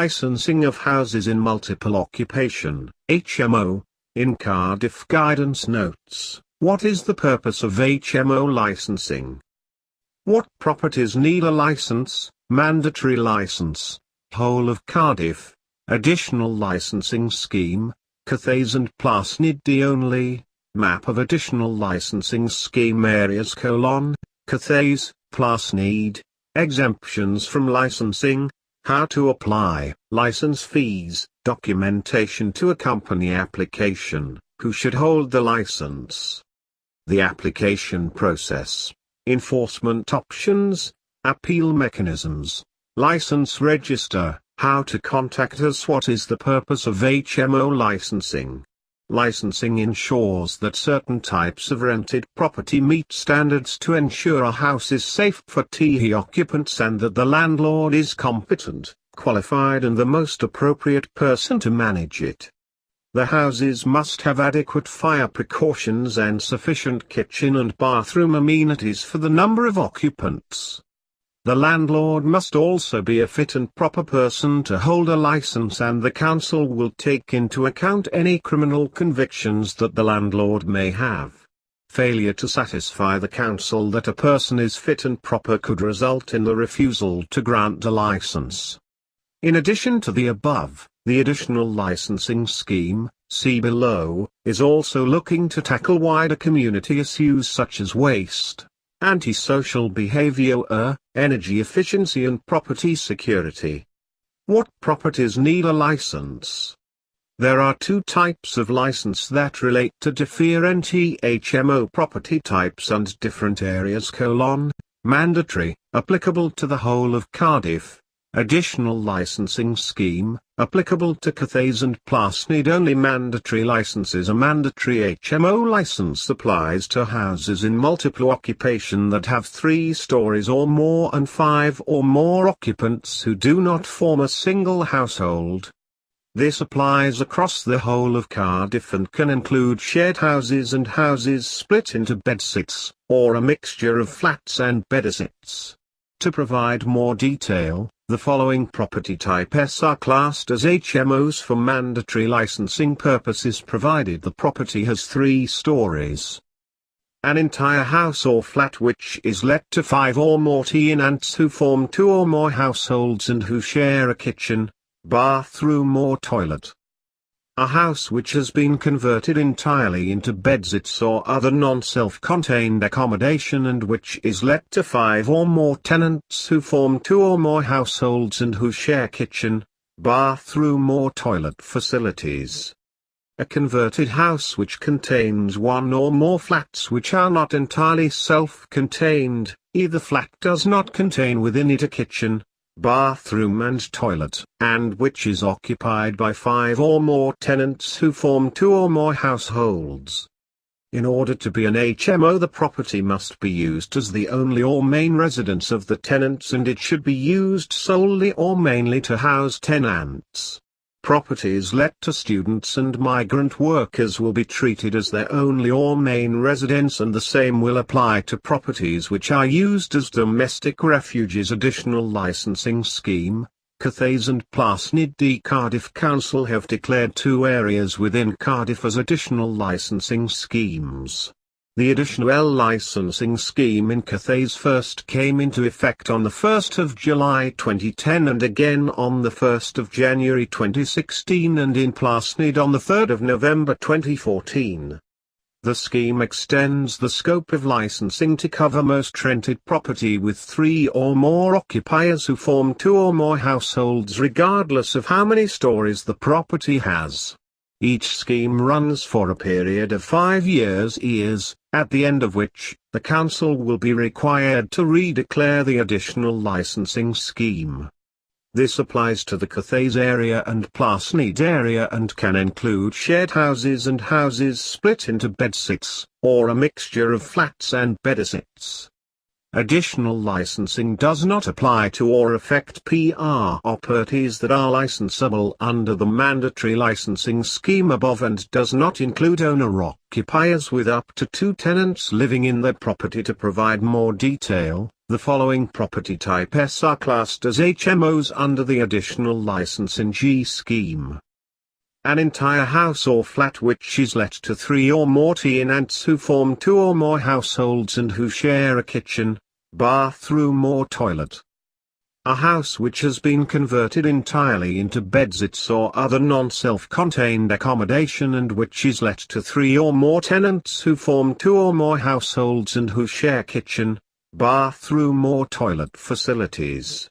Licensing of Houses in Multiple Occupation, HMO. In Cardiff Guidance Notes, what is the purpose of HMO licensing? What properties need a license? Mandatory license. Whole of Cardiff. Additional licensing scheme. Cathays and Plasnid only. Map of additional licensing scheme areas: Cathays, Plasnid. Exemptions from licensing. How to apply. License fees. Documentation to accompany application. Who should hold the license? The application process. Enforcement options. Appeal mechanisms. License register. How to contact us. What is the purpose of HMO licensing? Licensing ensures that certain types of rented property meet standards to ensure a house is safe for TE occupants and that the landlord is competent, qualified and the most appropriate person to manage it. The houses must have adequate fire precautions and sufficient kitchen and bathroom amenities for the number of occupants. The landlord must also be a fit and proper person to hold a license, and the council will take into account any criminal convictions that the landlord may have. Failure to satisfy the council that a person is fit and proper could result in the refusal to grant a license. In addition to the above, the additional licensing scheme, see below, is also looking to tackle wider community issues such as waste, antisocial behavior, energy efficiency and property security. What properties need a license? There are two types of license that relate to different HMO property types and different areas: mandatory, applicable to the whole of Cardiff. Additional licensing scheme, applicable to Cathays and Plasnid only. Mandatory licenses. A mandatory HMO license applies to houses in multiple occupation that have 3 stories or more and 5 or more occupants who do not form a single household. This applies across the whole of Cardiff and can include shared houses and houses split into bedsits, or a mixture of flats and bedsites. To provide more detail, the following property types are classed as HMOs for mandatory licensing purposes provided the property has 3 stories. An entire house or flat which is let to 5 or more tenants who form 2 or more households and who share a kitchen, bathroom or toilet. A house which has been converted entirely into bedsits or other non-self-contained accommodation and which is let to 5 or more tenants who form 2 or more households and who share kitchen, bathroom or toilet facilities. A converted house which contains 1 or more flats which are not entirely self-contained. Either flat does not contain within it a kitchen, bathroom and toilet, and which is occupied by 5 or more tenants who form 2 or more households. In order to be an HMO, the property must be used as the only or main residence of the tenants, and it should be used solely or mainly to house tenants. Properties let to students and migrant workers will be treated as their only or main residence, and the same will apply to properties which are used as domestic refuges. Additional licensing scheme, Cathays and Plasnid. Cardiff Council have declared 2 areas within Cardiff as additional licensing schemes. The additional licensing scheme in Cathays first came into effect on the 1st of July 2010 and again on the 1st of January 2016, and in Plasnid on the 3rd of November 2014. The scheme extends the scope of licensing to cover most rented property with 3 or more occupiers who form 2 or more households regardless of how many stories the property has. Each scheme runs for a period of 5 years, at the end of which, the council will be required to redeclare the additional licensing scheme. This applies to the Cathays area and Plasnid area and can include shared houses and houses split into bedsits, or a mixture of flats and bedsits. Additional licensing does not apply to or affect properties that are licensable under the mandatory licensing scheme above and does not include owner-occupiers with up to 2 tenants living in their property. To provide more detail, The following property types are classed as HMOs under the Additional License in G scheme. An entire house or flat which is let to 3 or more tenants who form 2 or more households and who share a kitchen, bathroom or toilet. A house which has been converted entirely into beds or other non-self-contained accommodation and which is let to 3 or more tenants who form 2 or more households and who share kitchen, bathroom or toilet facilities.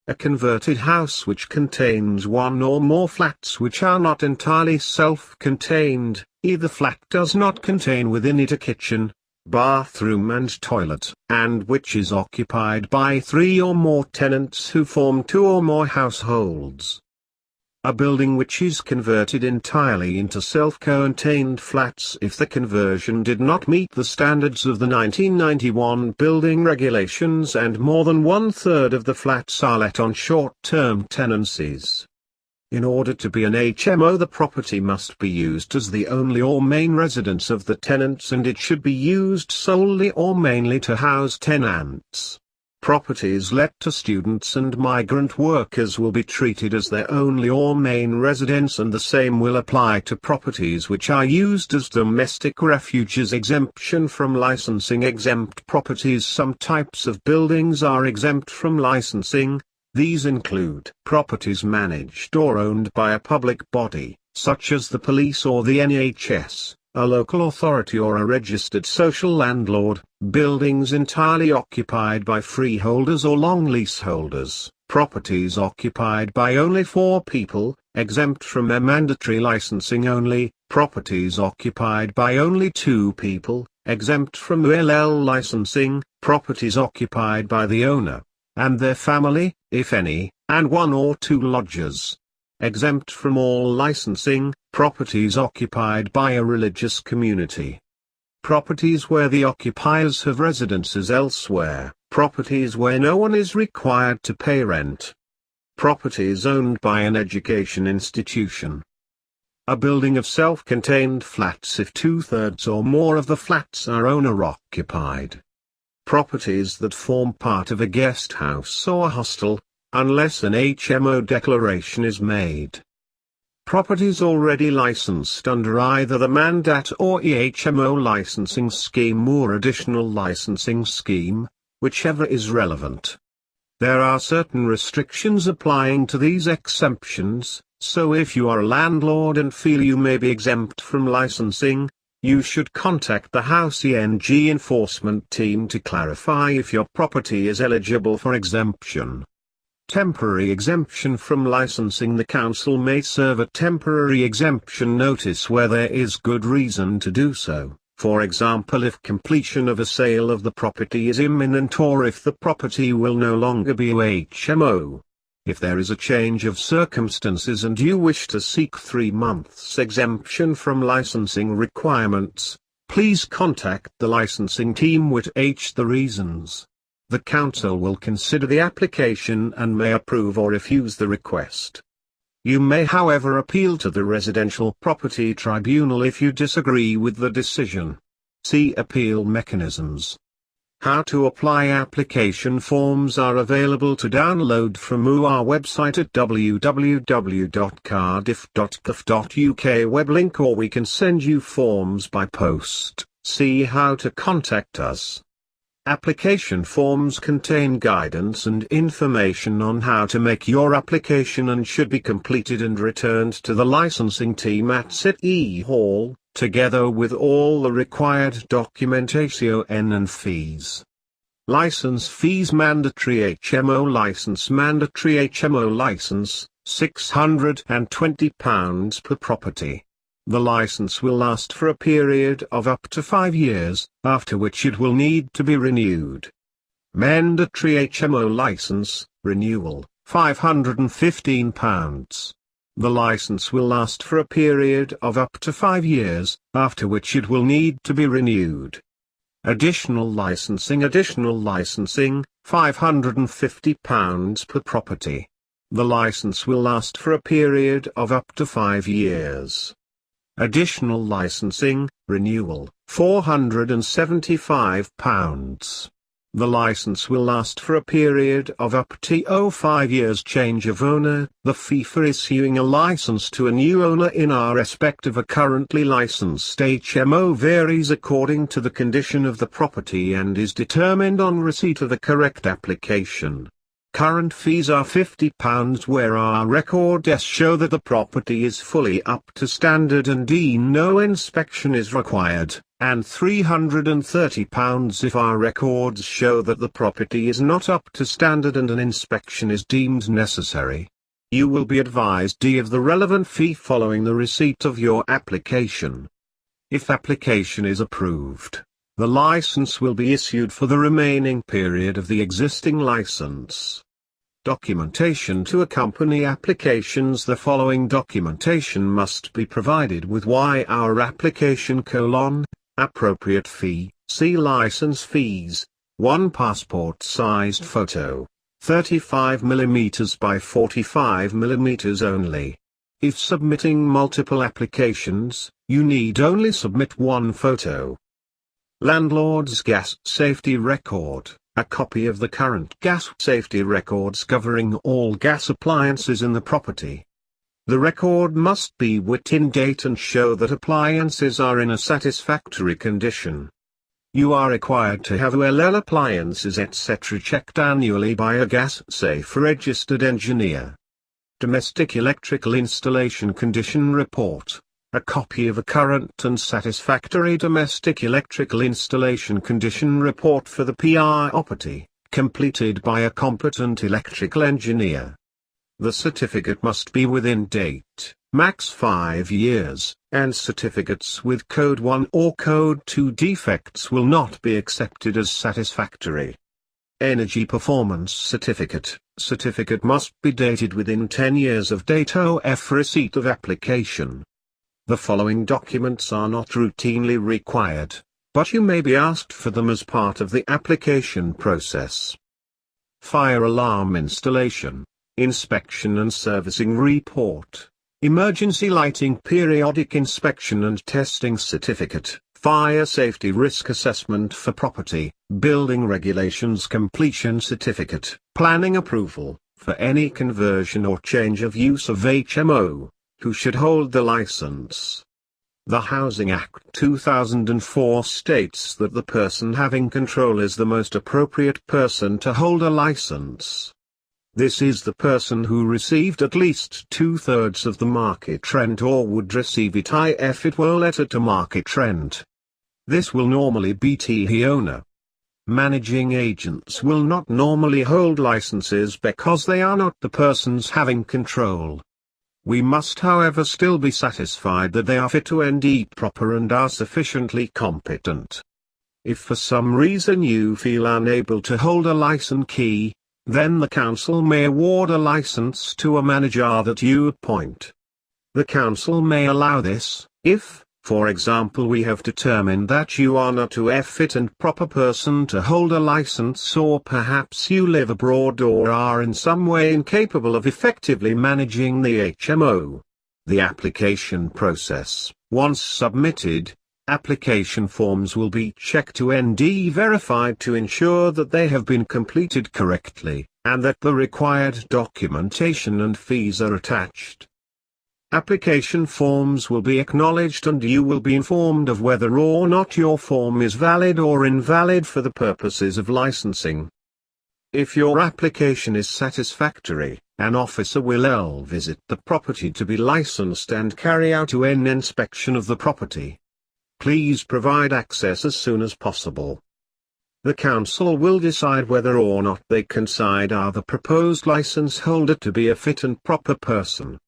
A converted house which contains 1 or more flats which are not entirely self-contained, either flat does not contain within it a kitchen, bathroom and toilet, and which is occupied by 3 or more tenants who form 2 or more households. A building which is converted entirely into self-contained flats if the conversion did not meet the standards of the 1991 building regulations and more than 1/3 of the flats are let on short-term tenancies. In order to be an HMO, the property must be used as the only or main residence of the tenants and it should be used solely or mainly to house tenants. Properties let to students and migrant workers will be treated as their only or main residence, and the same will apply to properties which are used as domestic refuges. Exemption from licensing. Exempt properties. Some types of buildings are exempt from licensing. These include properties managed or owned by a public body, such as the police or the NHS, a local authority or a registered social landlord, buildings entirely occupied by freeholders or long leaseholders, properties occupied by only 4 people, exempt from a mandatory licensing only, properties occupied by only 2 people, exempt from ULL licensing, properties occupied by the owner and their family, if any, and 1 or 2 lodgers, exempt from all licensing, properties occupied by a religious community. Properties where the occupiers have residences elsewhere, properties where no one is required to pay rent. Properties owned by an education institution. A building of self-contained flats if 2/3 or more of the flats are owner-occupied. Properties that form part of a guest house or hostel, unless an HMO declaration is made. Properties already licensed under either the Mandat or HMO licensing scheme or additional licensing scheme, whichever is relevant. There are certain restrictions applying to these exemptions, so if you are a landlord and feel you may be exempt from licensing, you should contact the House ENG enforcement team to clarify if your property is eligible for exemption. Temporary exemption from licensing. The council may serve a temporary exemption notice where there is good reason to do so, for example if completion of a sale of the property is imminent or if the property will no longer be a HMO. If there is a change of circumstances and you wish to seek 3 months exemption from licensing requirements, please contact the licensing team with the reasons. The council will consider the application and may approve or refuse the request. You may however appeal to the Residential Property Tribunal if you disagree with the decision. See appeal mechanisms. How to apply. Application forms are available to download from our website at www.cardiff.gov.uk web link, or we can send you forms by post. See how to contact us. Application forms contain guidance and information on how to make your application and should be completed and returned to the licensing team at City Hall, together with all the required documentation and fees. License fees. Mandatory HMO license. Mandatory HMO license, £620 per property. The license will last for a period of up to 5 years, after which it will need to be renewed. Mandatory HMO license, renewal, £515. The license will last for a period of up to 5 years, after which it will need to be renewed. Additional licensing. Additional licensing, £550 per property. The license will last for a period of up to 5 years. Additional licensing, renewal, £475. The license will last for a period of up to 5 years. Change of owner. The fee for issuing a license to a new owner in our respect of a currently licensed HMO varies according to the condition of the property and is determined on receipt of the correct application. Current fees are £50 where our records show that the property is fully up to standard and no inspection is required, and £330 if our records show that the property is not up to standard and an inspection is deemed necessary. You will be advised of the relevant fee following the receipt of your application. If application is approved, the license will be issued for the remaining period of the existing license. Documentation to accompany applications. The following documentation must be provided with our application: appropriate fee, see license fees, 1 passport-sized photo, 35 mm by 45 mm only. If submitting multiple applications, you need only submit 1 photo. Landlord's gas safety record. A copy of the current gas safety records covering all gas appliances in the property. The record must be within date and show that appliances are in a satisfactory condition. You are required to have all appliances etc. checked annually by a gas safe registered engineer. Domestic electrical installation condition report. A copy of a current and satisfactory domestic electrical installation condition report for the property, completed by a competent electrical engineer. The certificate must be within date, max 5 years, and certificates with Code 1 or Code 2 defects will not be accepted as satisfactory. Energy Performance Certificate. Certificate must be dated within 10 years of date of receipt of application. The following documents are not routinely required, but you may be asked for them as part of the application process. Fire alarm installation, inspection and servicing report, emergency lighting periodic inspection and testing certificate, fire safety risk assessment for property, building regulations completion certificate, planning approval, for any conversion or change of use of HMO. Who should hold the license? The Housing Act 2004 states that the person having control is the most appropriate person to hold a license. This is the person who received at least 2/3 of the market rent or would receive it if it were let to market rent. This will normally be the owner. Managing agents will not normally hold licenses because they are not the persons having control. We must however still be satisfied that they are fit and proper and are sufficiently competent. If for some reason you feel unable to hold a license key, then the council may award a license to a manager that you appoint. The council may allow this, if, for example, we have determined that you are not a fit and proper person to hold a license, or perhaps you live abroad or are in some way incapable of effectively managing the HMO. The application process. Once submitted, application forms will be checked and verified to ensure that they have been completed correctly, and that the required documentation and fees are attached. Application forms will be acknowledged and you will be informed of whether or not your form is valid or invalid for the purposes of licensing. If your application is satisfactory, an officer will visit the property to be licensed and carry out an inspection of the property. Please provide access as soon as possible. The council will decide whether or not they consider the proposed license holder to be a fit and proper person.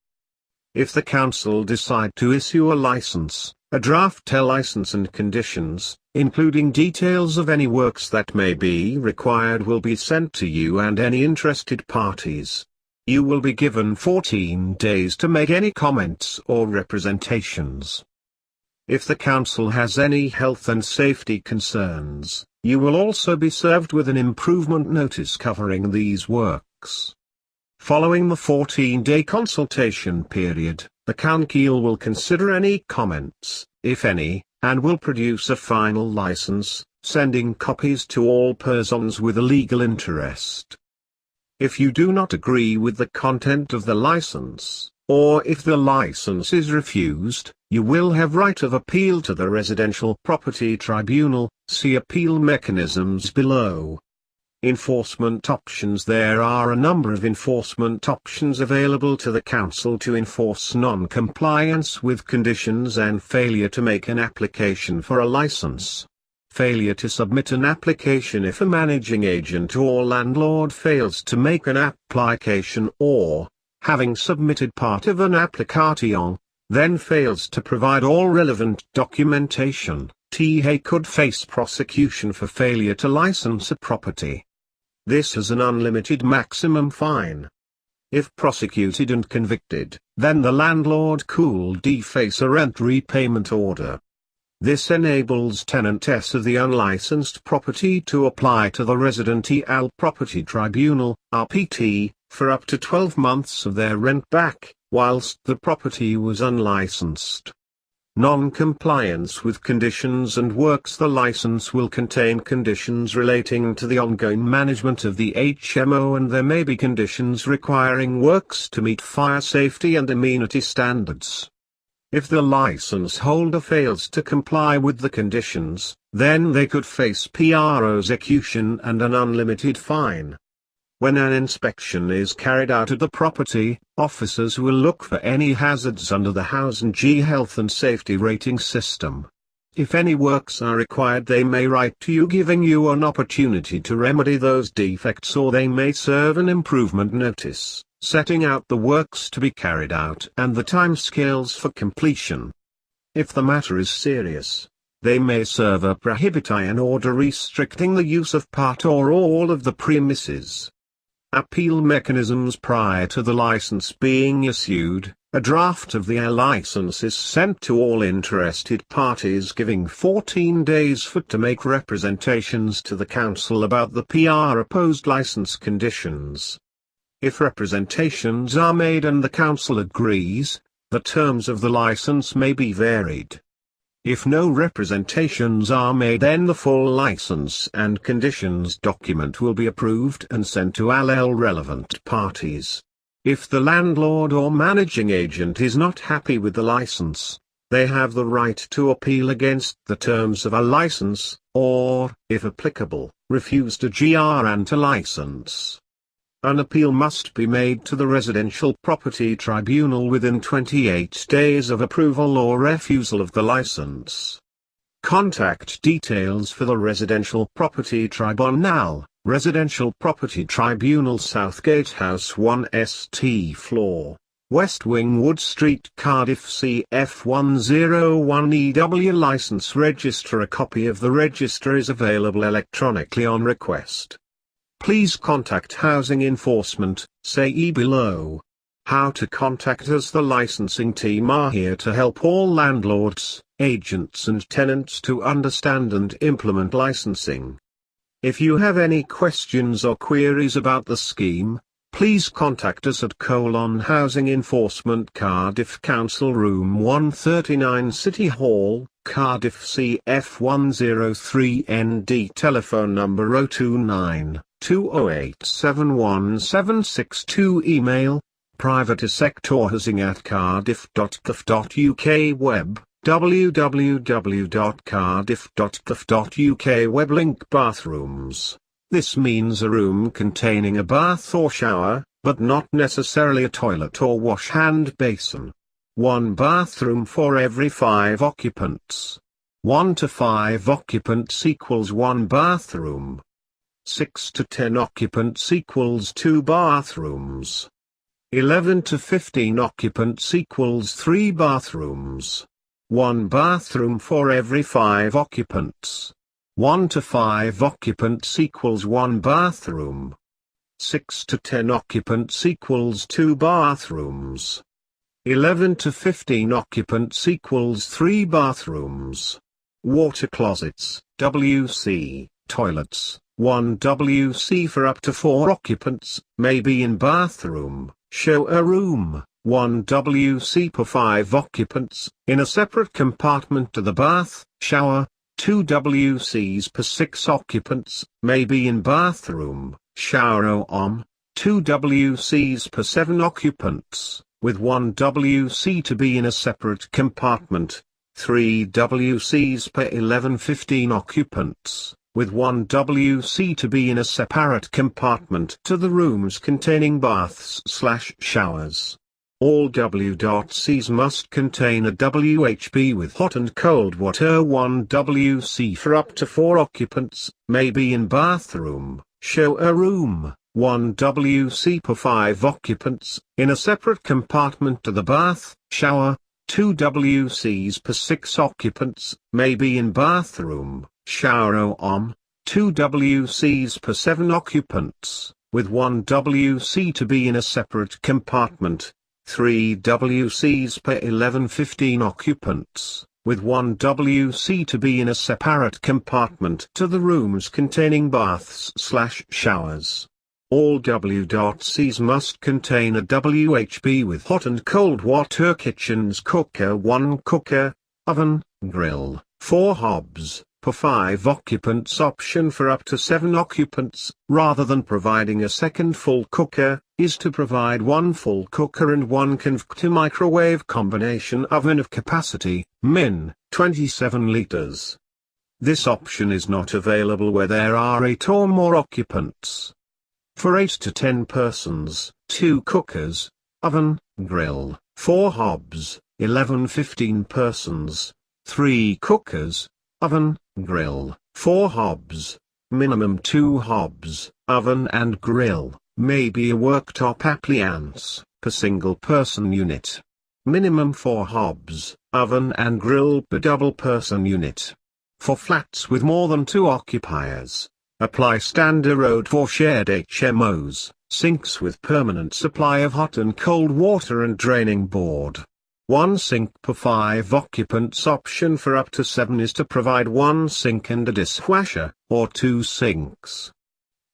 If the council decide to issue a license, a draft license and conditions, including details of any works that may be required, will be sent to you and any interested parties. You will be given 14 days to make any comments or representations. If the council has any health and safety concerns, you will also be served with an improvement notice covering these works. Following the 14-day consultation period, the council will consider any comments, if any, and will produce a final license, sending copies to all persons with a legal interest. If you do not agree with the content of the license, or if the license is refused, you will have right of appeal to the Residential Property Tribunal. See appeal mechanisms below. Enforcement options. There are a number of enforcement options available to the Council to enforce non-compliance with conditions and failure to make an application for a license. Failure to submit an application. If a managing agent or landlord fails to make an application or, having submitted part of an application, then fails to provide all relevant documentation, he could face prosecution for failure to license a property. This has an unlimited maximum fine. If prosecuted and convicted, then the landlord could face a rent repayment order. This enables tenants of the unlicensed property to apply to the Residential Property Tribunal, RPT, for up to 12 months of their rent back, whilst the property was unlicensed. Non-compliance with conditions and works. The license will contain conditions relating to the ongoing management of the HMO, and there may be conditions requiring works to meet fire safety and amenity standards. If the license holder fails to comply with the conditions, then they could face prosecution and an unlimited fine. When an inspection is carried out at the property, officers will look for any hazards under the Housing Health and Safety Rating System. If any works are required, they may write to you giving you an opportunity to remedy those defects, or they may serve an improvement notice, setting out the works to be carried out and the timescales for completion. If the matter is serious, they may serve a prohibition order restricting the use of part or all of the premises. Appeal mechanisms. Prior to the license being issued, a draft of the license is sent to all interested parties, giving 14 days to make representations to the Council about the proposed license conditions. If representations are made and the Council agrees, the terms of the license may be varied. If no representations are made, then the full license and conditions document will be approved and sent to all relevant parties. If the landlord or managing agent is not happy with the license, they have the right to appeal against the terms of a license, or, if applicable, refuse to grant a license. An appeal must be made to the Residential Property Tribunal within 28 days of approval or refusal of the license. Contact details for the Residential Property Tribunal: Residential Property Tribunal, Southgate House 1 St floor, West Wing, Wood Street, Cardiff, CF 101EW. License register. A copy of the register is available electronically on request. Please contact Housing Enforcement, say below. How to contact us. The licensing team are here to help all landlords, agents and tenants to understand and implement licensing. If you have any questions or queries about the scheme, please contact us at Housing Enforcement, Cardiff, Council Room 139, City Hall, Cardiff, CF 103ND. Telephone number 029 208 71762. Email: privatesectorhousing@cardiff.gov.uk. Web: www.cardiff.gov.uk. Web link: bathrooms. This means a room containing a bath or shower, but not necessarily a toilet or wash hand basin. One bathroom for every 5 occupants. 1 to 5 occupants equals 1 bathroom. 6 to 10 occupants equals 2 bathrooms. 11 to 15 occupants equals 3 bathrooms. 1 bathroom for every 5 occupants. 1 to 5 occupants equals 1 bathroom. 6 to 10 occupants equals 2 bathrooms. 11 to 15 occupants equals 3 bathrooms. Water closets, WC, toilets, 1 WC for up to 4 occupants, may be in bathroom, shower room, 1 WC per 5 occupants, in a separate compartment to the bath, shower. 2 WCs per 6 occupants, may be in bathroom, shower or 2 WCs per 7 occupants, with 1 WC to be in a separate compartment. 3 WCs per 11-15 occupants, with 1 WC to be in a separate compartment to the rooms containing baths/showers. All WCs must contain a WHB with hot and cold water. 1 WC for up to 4 occupants, may be in bathroom, shower room. 1 WC per 5 occupants, in a separate compartment to the bath, shower. 2 WCs per 6 occupants, may be in bathroom, shower or 2 WCs per 7 occupants, with 1 WC to be in a separate compartment. 3 WCs per 11-15 occupants, with 1 WC to be in a separate compartment to the rooms containing baths/showers. All WCs must contain a WHB with hot and cold water. Kitchens cooker. 1 cooker, oven, grill. 4 hobs, per 5 occupants. Option for up to 7 occupants, rather than providing a second full cooker, is to provide 1 full cooker and 1 conv microwave combination oven of capacity, min, 27 liters. This option is not available where there are 8 or more occupants. For 8 to 10 persons, 2 cookers, oven, grill. 4 hobs, 11-15 persons, 3 cookers, oven, grill. 4 hobs, minimum 2 hobs, oven and grill, may be a worktop appliance, per single person unit. Minimum 4 hobs, oven and grill per double person unit. For flats with more than 2 occupiers, apply standard for shared HMOs, sinks with permanent supply of hot and cold water and draining board. 1 sink per 5 occupants. Option for up to 7 is to provide 1 sink and a dishwasher, or 2 sinks.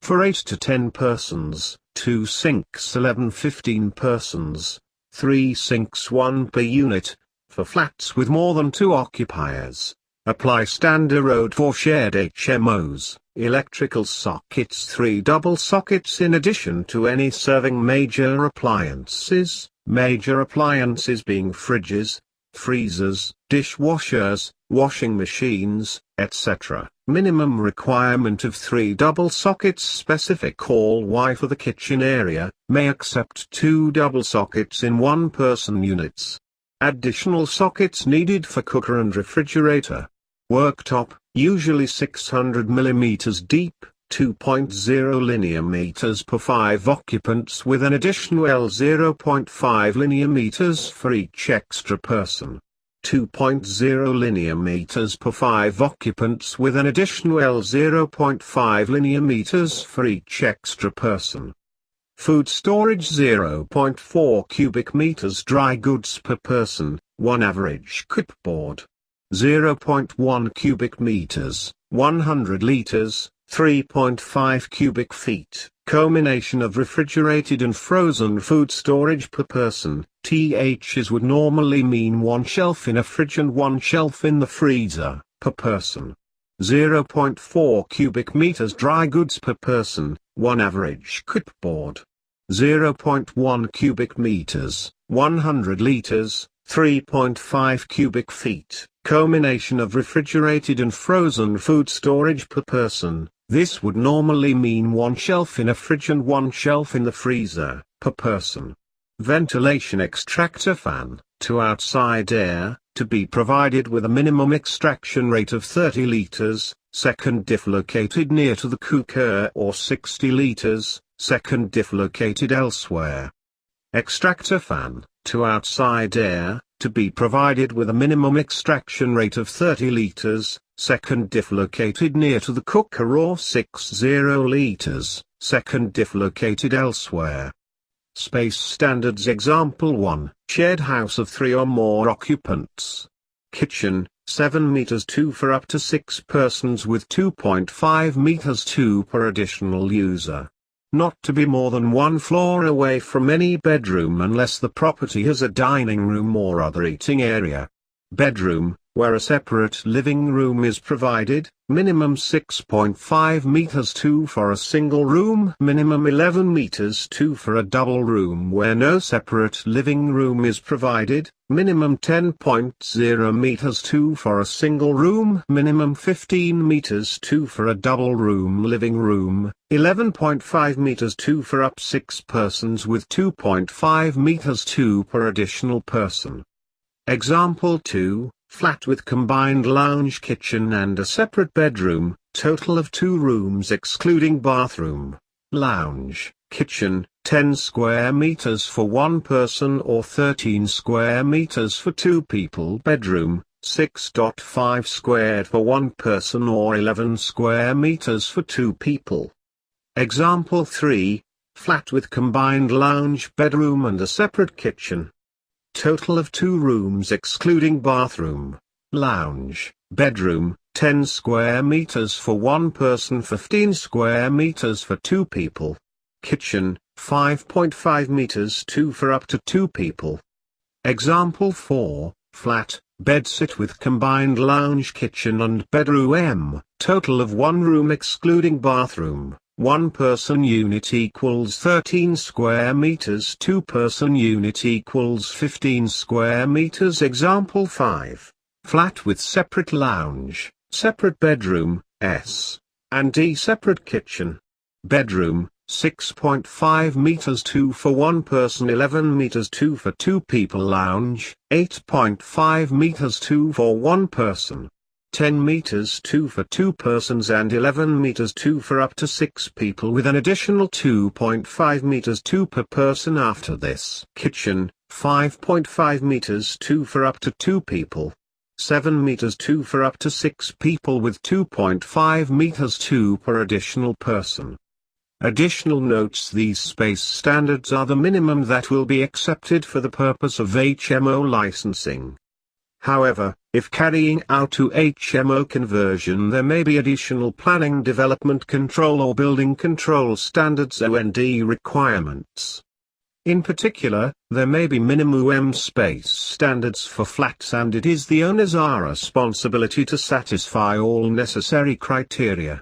For 8 to 10 persons, 2 sinks. 11-15 persons, 3 sinks, 1 per unit. For flats with more than 2 occupiers, apply standard for shared HMOs, electrical sockets. 3 double sockets in addition to any serving major appliances being fridges, freezers, dishwashers, washing machines, etc. Minimum requirement of 3 double sockets. Specific all-Y for the kitchen area, may accept 2 double sockets in 1-person units. Additional sockets needed for cooker and refrigerator. Worktop, usually 600 mm deep, 2.0 linear meters per 5 occupants with an additional 0.5 linear meters for each extra person. 2.0 linear meters per 5 occupants with an additional 0.5 linear meters for each extra person. Food storage. 0.4 cubic meters dry goods per person, 1 average cupboard. 0.1 cubic meters, 100 liters, 3.5 cubic feet, combination of refrigerated and frozen food storage per person. THs would normally mean 1 shelf in a fridge and 1 shelf in the freezer, per person. 0.4 cubic meters dry goods per person, 1 average cupboard. 0.1 cubic meters, 100 liters, 3.5 cubic feet, combination of refrigerated and frozen food storage per person. This would normally mean 1 shelf in a fridge and 1 shelf in the freezer, per person. Ventilation extractor fan, to outside air, to be provided with a minimum extraction rate of 30 liters, second diff located near to the cooker, or 60 liters, second diff located elsewhere. Extractor fan, to outside air, to be provided with a minimum extraction rate of 30 liters, second diff located near to the cooker, or 60 liters, second diff located elsewhere. Space standards. Example 1, shared house of 3 or more occupants. Kitchen, 7 meters 2 for up to 6 persons with 2.5 meters 2 per additional user. not to be more than one floor away from any bedroom unless the property has a dining room or other eating area. Bedroom, where a separate living room is provided, minimum 6.5 meters 2 for a single room, minimum 11 meters 2 for a double room. Where no separate living room is provided, minimum 10.0 meters 2 for a single room, minimum 15 meters 2 for a double room. Living room, 11.5 meters 2 for up 6 persons with 2.5 meters 2 per additional person. Example 2, flat with combined lounge kitchen and a separate bedroom, total of 2 rooms excluding bathroom, lounge, kitchen, 10 square meters for 1 person or 13 square meters for 2 people. Bedroom, 6.5 squared for 1 person or 11 square meters for 2 people. Example 3, flat with combined lounge bedroom and a separate kitchen. Total of 2 rooms excluding bathroom, lounge, bedroom, 10 square meters for 1 person, 15 square meters for 2 people. Kitchen, 5.5 meters 2 for up to 2 people. Example 4, flat, bedsit with combined lounge kitchen and bedroom, total of 1 room excluding bathroom. 1 person unit equals 13 square meters. 2 person unit equals 15 square meters. Example 5. Flat with separate lounge, separate bedroom, S, and D, separate kitchen. Bedroom, 6.5 meters 2 for 1 person, 11 meters 2 for 2 people. Lounge, 8.5 meters 2 for 1 person. 10 meters 2 for 2 persons and 11 meters 2 for up to 6 people with an additional 2.5 meters 2 per person after this. Kitchen, 5.5 meters 2 for up to 2 people. 7 meters 2 for up to 6 people with 2.5 meters 2 per additional person. Additional notes: these space standards are the minimum that will be accepted for the purpose of HMO licensing. However, if carrying out to HMO conversion, there may be additional planning, development control or building control standards (OND) requirements. In particular, there may be minimum space standards for flats, and it is the owner's responsibility to satisfy all necessary criteria.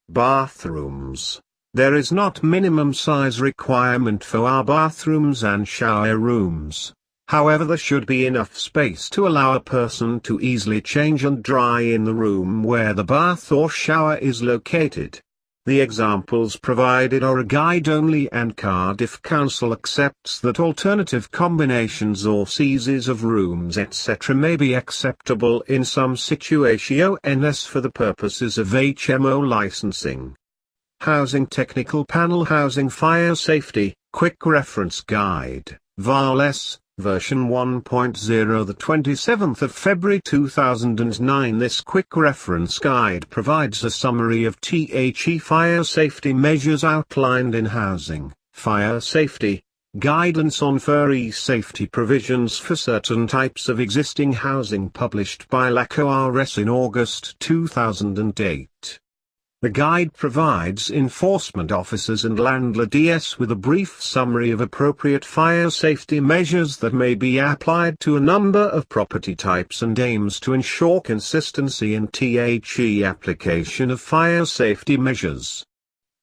Bathrooms. There is not minimum size requirement for our bathrooms and shower rooms. However, there should be enough space to allow a person to easily change and dry in the room where the bath or shower is located. The examples provided are a guide only, and Cardiff Council accepts that alternative combinations or sizes of rooms etc. may be acceptable in some situations for the purposes of HMO licensing. Housing Technical Panel. Housing Fire Safety, Quick Reference Guide, VALS, version 1.0, the 27th of February 2009. This quick reference guide provides a summary of THE fire safety measures outlined in Housing, Fire Safety, Guidance on Fire Safety Provisions for Certain Types of Existing Housing, published by LACORS in August 2008. The guide provides enforcement officers and landlords with a brief summary of appropriate fire safety measures that may be applied to a number of property types and aims to ensure consistency in THE application of fire safety measures.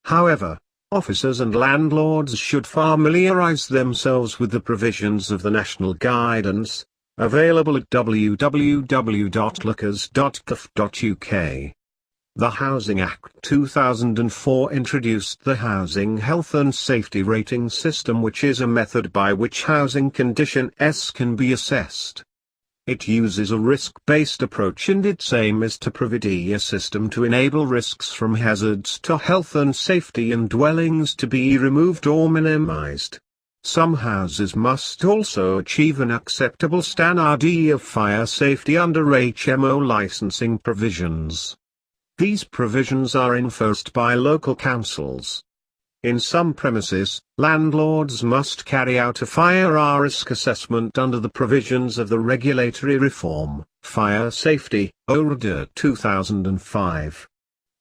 However, officers and landlords should familiarize themselves with the provisions of the national guidance, available at www.lacors.gov.uk. The Housing Act 2004 introduced the Housing Health and Safety Rating System, which is a method by which housing conditions can be assessed. It uses a risk-based approach, and its aim is to provide a system to enable risks from hazards to health and safety in dwellings to be removed or minimized. Some houses must also achieve an acceptable standard of fire safety under HMO licensing provisions. These provisions are enforced by local councils. In some premises, landlords must carry out a fire risk assessment under the provisions of the Regulatory Reform, Fire Safety, Order 2005.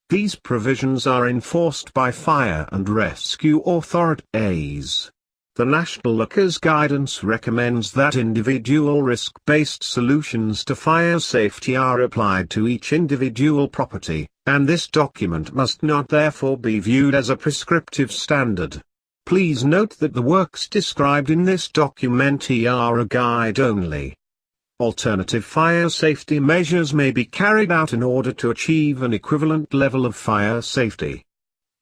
These provisions are enforced by fire and rescue authorities. The National Lookers Guidance recommends that individual risk-based solutions to fire safety are applied to each individual property, and this document must not therefore be viewed as a prescriptive standard. Please note that the works described in this document are a guide only. Alternative fire safety measures may be carried out in order to achieve an equivalent level of fire safety.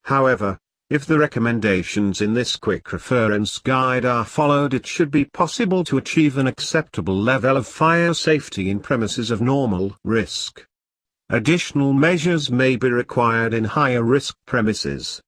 However, if the recommendations in this quick reference guide are followed, it should be possible to achieve an acceptable level of fire safety in premises of normal risk. Additional measures may be required in higher risk premises.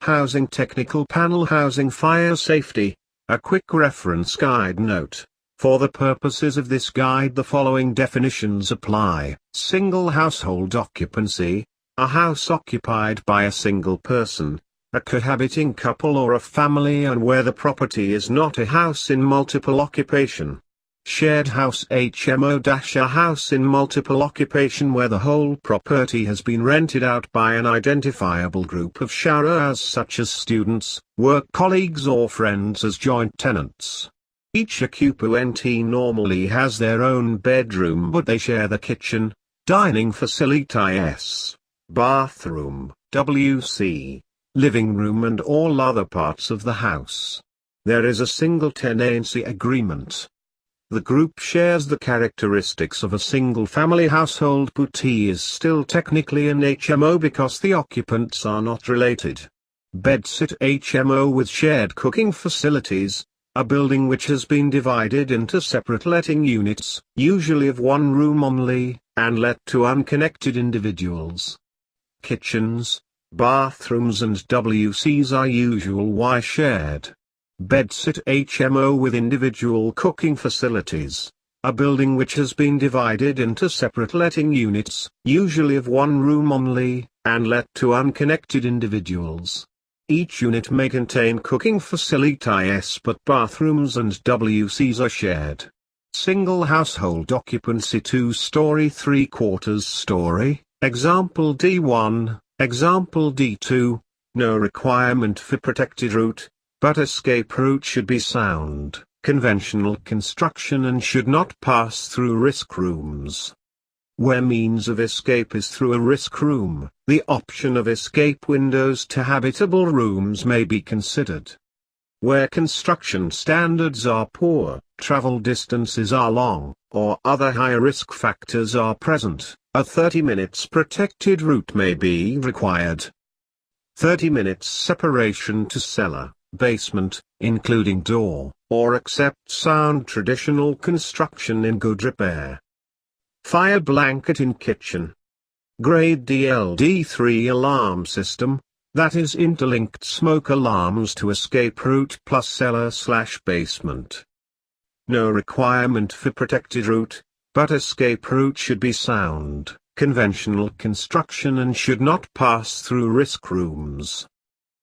Housing Technical Panel Housing Fire Safety, a quick reference guide note. For the purposes of this guide, the following definitions apply. Single household occupancy, a house occupied by a single person, a cohabiting couple or a family, and where the property is not a house in multiple occupation. Shared house HMO- a house in multiple occupation where the whole property has been rented out by an identifiable group of sharers such as students, work colleagues or friends as joint tenants. Each occupant normally has their own bedroom, but they share the kitchen, dining facilities, bathroom, WC, living room and all other parts of the house. There is a single tenancy agreement. The group shares the characteristics of a single-family household, but is still technically an HMO because the occupants are not related. Bedsit HMO with shared cooking facilities, a building which has been divided into separate letting units, usually of one room only, and let to unconnected individuals. Kitchens, bathrooms and WCs are usually shared. Bedsit HMO with individual cooking facilities, a building which has been divided into separate letting units, usually of one room only, and let to unconnected individuals. Each unit may contain cooking facilities, but bathrooms and WCs are shared. Single household occupancy 2-story 3/4 story, example D1, example D2, no requirement for protected route, but escape route should be sound, conventional construction and should not pass through risk rooms. Where means of escape is through a risk room, the option of escape windows to habitable rooms may be considered. Where construction standards are poor, travel distances are long, or other high risk factors are present, a 30 minutes protected route may be required. 30 minutes separation to cellar, basement, including door, or except sound traditional construction in good repair. Fire blanket in kitchen. Grade DLD3 alarm system, that is interlinked smoke alarms to escape route plus cellar/basement. No requirement for protected route, but escape route should be sound, conventional construction and should not pass through risk rooms.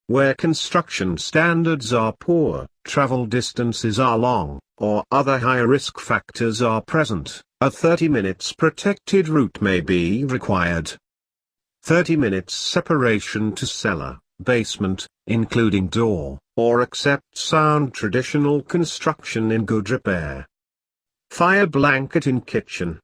Where construction standards are poor, travel distances are long, or other high risk factors are present, a 30 minutes protected route may be required. 30 minutes separation to cellar, basement, including door, or except sound traditional construction in good repair. Fire blanket in kitchen.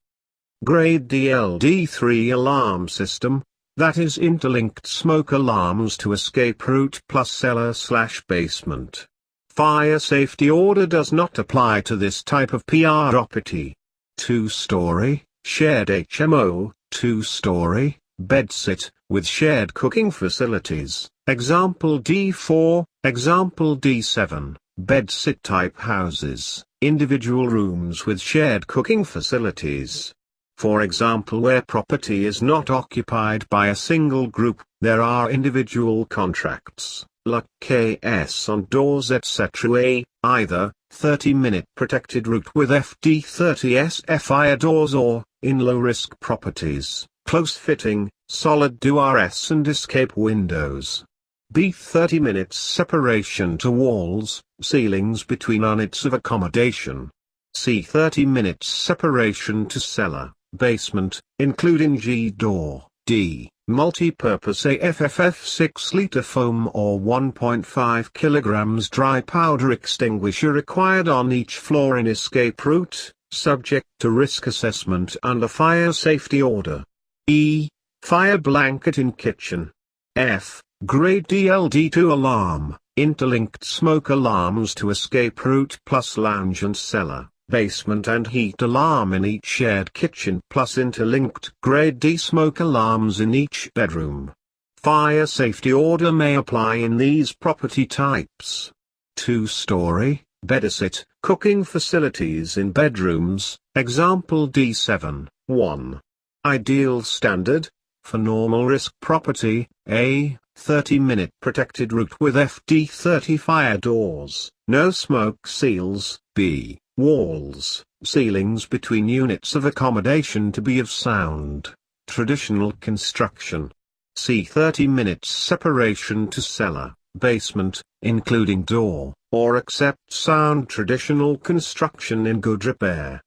Grade DLD3 alarm system, that is interlinked smoke alarms to escape route plus cellar/basement. Fire safety order does not apply to this type of property. 2-story, shared HMO, 2-story, bedsit, with shared cooking facilities, example D4, example D7, bedsit type houses, individual rooms with shared cooking facilities. For example, where property is not occupied by a single group, there are individual contracts, like KS on doors etc. Either 30-minute protected route with FD30S fire doors or, in low-risk properties, close-fitting, solid DRS and escape windows. B 30 minutes separation to walls, ceilings between units of accommodation. C 30 minutes separation to cellar, basement, including G door. D multi-purpose AFFF 6-liter foam or 1.5 kilograms dry powder extinguisher required on each floor in escape route, subject to risk assessment under fire safety order. E. Fire blanket in kitchen. F. Grade DLD2 alarm, interlinked smoke alarms to escape route plus lounge and cellar, basement and heat alarm in each shared kitchen plus interlinked grade D smoke alarms in each bedroom. Fire safety order may apply in these property types. 2-story, bedsit, cooking facilities in bedrooms, example D7, 1. Ideal standard, for normal risk property, A. 30-minute protected route with FD30 fire doors, no smoke seals, B. Walls, ceilings between units of accommodation to be of sound, traditional construction. C. 30 minutes separation to cellar, basement, including door, or accept sound traditional construction in good repair.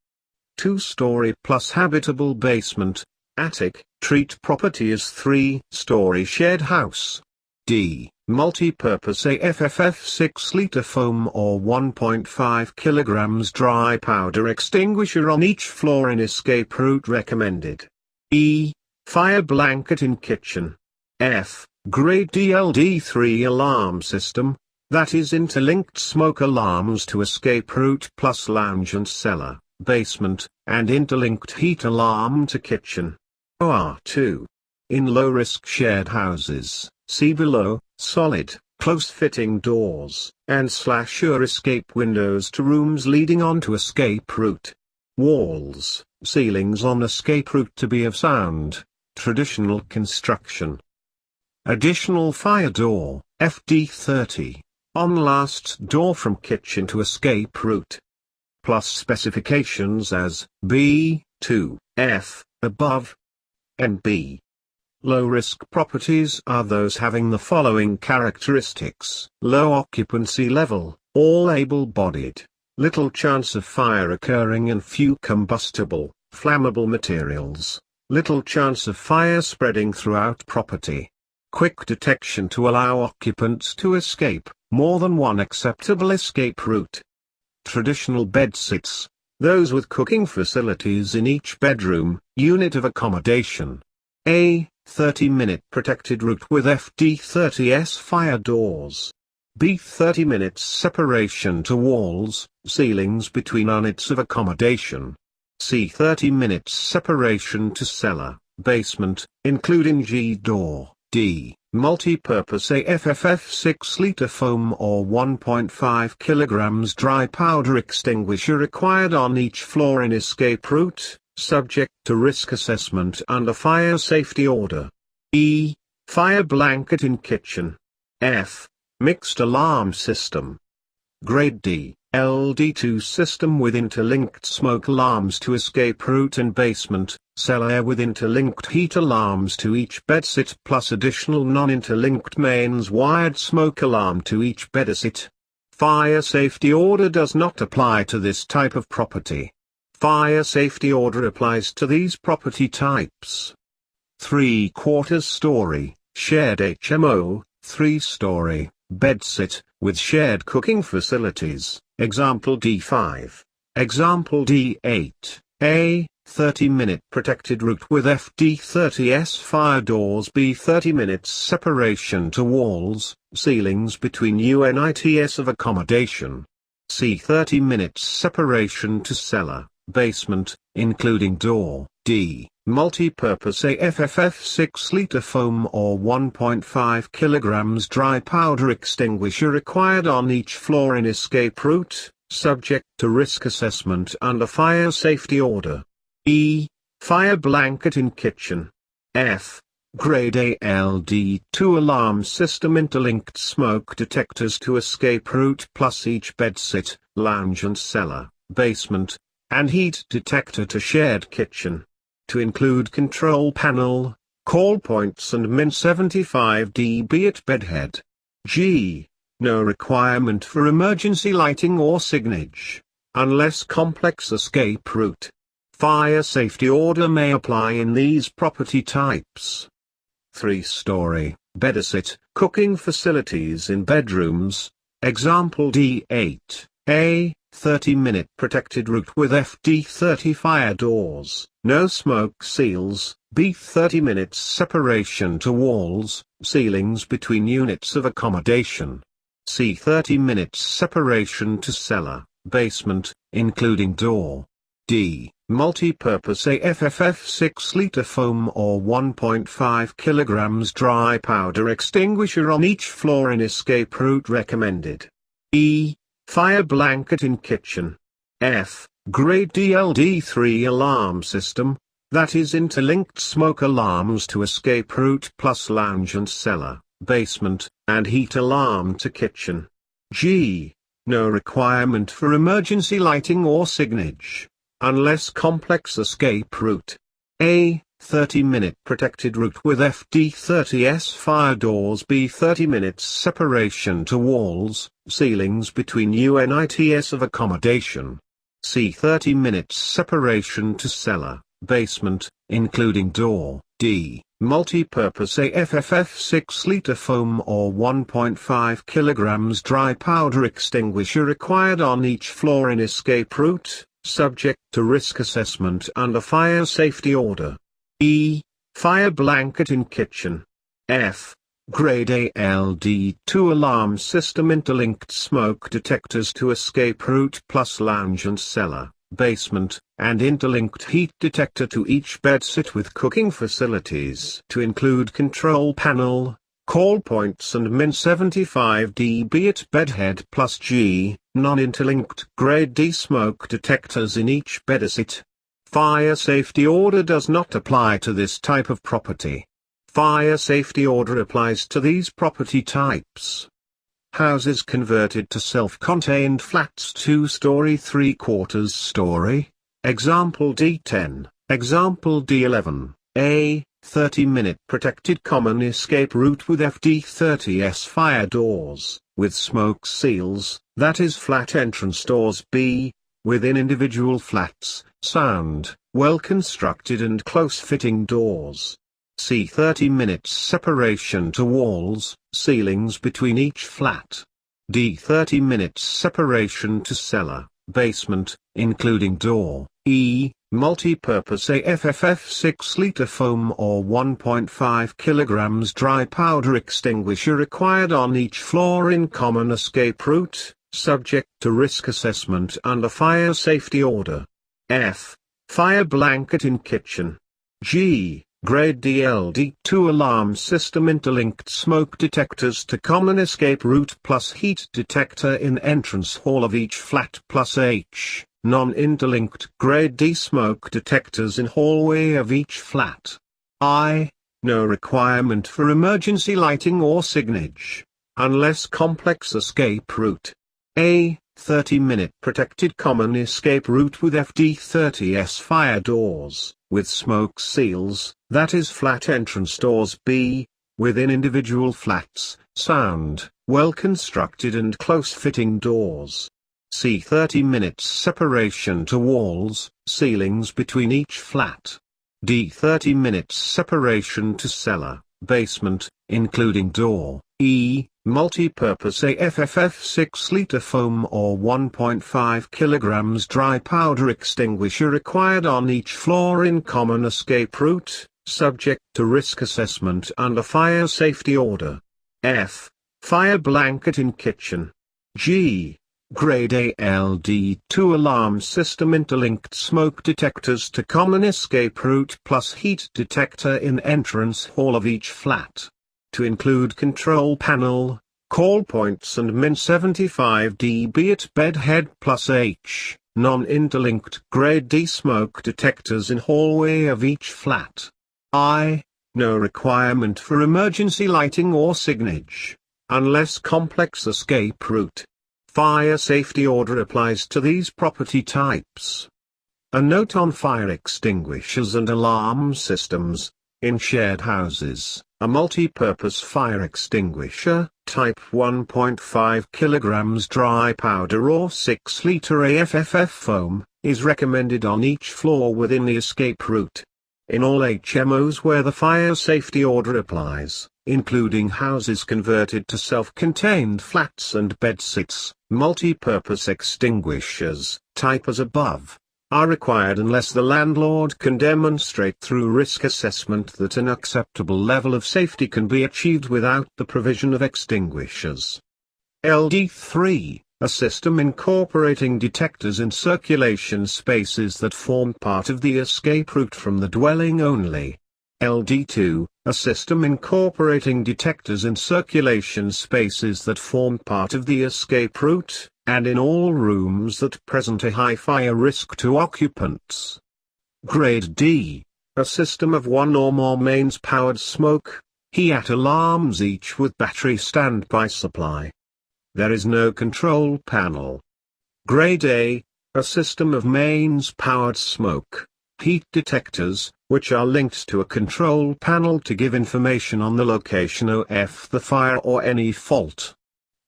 2-story plus habitable basement, attic, treat property as 3-story shared house. D. Multi-purpose AFFF 6-liter foam or 1.5 kilograms dry powder extinguisher on each floor in escape route recommended. E. Fire blanket in kitchen. F. Grade DLD3 alarm system, that is interlinked smoke alarms to escape route plus lounge and cellar, basement, and interlinked heat alarm to kitchen. OR2. In low-risk shared houses, see below, solid, close-fitting doors, and /or escape windows to rooms leading onto escape route. Walls, ceilings on escape route to be of sound, traditional construction. Additional fire door, FD30, on last door from kitchen to escape route. Plus specifications as B, 2, F, above. NB. Low-risk properties are those having the following characteristics: low occupancy level, all able-bodied, little chance of fire occurring and few combustible, flammable materials, little chance of fire spreading throughout property. Quick detection to allow occupants to escape, more than one acceptable escape route. Traditional bedsits, those with cooking facilities in each bedroom, unit of accommodation. A. 30-minute protected route with FD30S fire doors. B. 30 minutes separation to walls, ceilings between units of accommodation. C. 30 minutes separation to cellar, basement, including G door. D. Multi-purpose AFFF 6-liter foam or 1.5 kilograms dry powder extinguisher required on each floor in escape route, subject to risk assessment under fire safety order. E. Fire blanket in kitchen. F. Mixed alarm system. Grade D. LD2 system with interlinked smoke alarms to escape route and basement, cellar with interlinked heat alarms to each bedsit plus additional non-interlinked mains wired smoke alarm to each bedsit. Fire safety order does not apply to this type of property. Fire safety order applies to these property types. 3/4 story, shared HMO, 3-story, bedsit, with shared cooking facilities, example D5. Example D8, A. 30-minute protected route with FD30S fire doors. B. 30 minutes separation to walls, ceilings between units of accommodation. C. 30 minutes separation to cellar, basement, including door. D. Multi-purpose AFFF 6-liter foam or 1.5 kilograms dry powder extinguisher required on each floor in escape route, subject to risk assessment under fire safety order. E. Fire blanket in kitchen. F. Grade ALD2 alarm system interlinked smoke detectors to escape route plus each bedsit, lounge and cellar, basement, and heat detector to shared kitchen. To include control panel, call points and min 75 dB at bedhead. G. No requirement for emergency lighting or signage, unless complex escape route. Fire safety order may apply in these property types. 3-story, bedasit, cooking facilities in bedrooms. Example D8, A, 30-minute protected route with FD30 fire doors, no smoke seals. B, 30 minutes separation to walls, ceilings between units of accommodation. C, 30 minutes separation to cellar, basement, including door. D, multi-purpose AFFF 6-liter foam or 1.5 kilograms dry powder extinguisher on each floor in escape route recommended. E, fire blanket in kitchen. F, grade DLD3 alarm system, that is interlinked smoke alarms to escape route plus lounge and cellar, basement, and heat alarm to kitchen. G, no requirement for emergency lighting or signage, unless complex escape route. A, 30-minute protected route with FD30S fire doors. B, 30 minutes separation to walls, ceilings between units of accommodation. C, 30 minutes separation to cellar, basement, including door. D, multi-purpose AFFF 6-liter foam or 1.5 kilograms dry powder extinguisher required on each floor in escape route, subject to risk assessment and a fire safety order. E, fire blanket in kitchen. F, grade ALD2 alarm system interlinked smoke detectors to escape route plus lounge and cellar, basement, and interlinked heat detector to each bedsit with cooking facilities to include control panel, call points and min 75 dB at bedhead plus G, non-interlinked grade D smoke detectors in each bedsit. Fire safety order does not apply to this type of property. Fire safety order applies to these property types. Houses converted to self-contained flats 2-story 3/4 story. Example D10, Example D11, A, 30-minute protected common escape route with FD30S fire doors, with smoke seals, that is flat entrance doors. B, within individual flats, sound, well-constructed and close-fitting doors. C, 30 minutes separation to walls, ceilings between each flat. D, 30 minutes separation to cellar, basement, including door. E, multi-purpose AFFF 6-liter foam or 1.5 kilograms dry powder extinguisher required on each floor in common escape route, subject to risk assessment and a fire safety order. F, fire blanket in kitchen. G, grade DLD2 alarm system interlinked smoke detectors to common escape route plus heat detector in entrance hall of each flat plus H, non-interlinked grade D smoke detectors in hallway of each flat. I, no requirement for emergency lighting or signage, unless complex escape route. A, 30-minute protected common escape route with FD30S fire doors, with smoke seals, that is flat entrance doors. B, within individual flats, sound, well-constructed and close-fitting doors. C, 30 minutes separation to walls, ceilings between each flat. D, 30 minutes separation to cellar, basement, including door. E, multi-purpose AFFF 6-liter foam or 1.5 kilograms dry powder extinguisher required on each floor in common escape route, subject to risk assessment and a fire safety order. F, fire blanket in kitchen. G, grade ALD2 alarm system interlinked smoke detectors to common escape route plus heat detector in entrance hall of each flat, to include control panel, call points and min 75 dB at bedhead plus H, non-interlinked grade D smoke detectors in hallway of each flat. I, no requirement for emergency lighting or signage, unless complex escape route. Fire safety order applies to these property types. A note on fire extinguishers and alarm systems. In shared houses, a multi-purpose fire extinguisher, type 1.5 kilograms dry powder or 6-liter AFFF foam, is recommended on each floor within the escape route. In all HMOs where the fire safety order applies, including houses converted to self-contained flats and bedsits, multi-purpose extinguishers, type as above, are required unless the landlord can demonstrate through risk assessment that an acceptable level of safety can be achieved without the provision of extinguishers. LD3, a system incorporating detectors in circulation spaces that form part of the escape route from the dwelling only. LD2, a system incorporating detectors in circulation spaces that form part of the escape route, and in all rooms that present a high fire risk to occupants. Grade D, a system of one or more mains-powered smoke, HEAT alarms each with battery standby supply. There is no control panel. Grade A, a system of mains-powered smoke, heat detectors, which are linked to a control panel to give information on the location of the fire or any fault.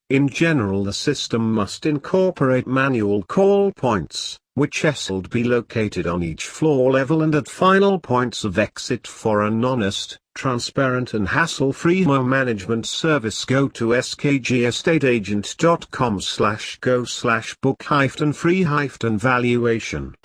In general, the system must incorporate manual call points, which should be located on each floor level and at final points of exit for an honest, transparent and hassle-free HMO management service. Go to skgestateagent.com/go/book-free-valuation.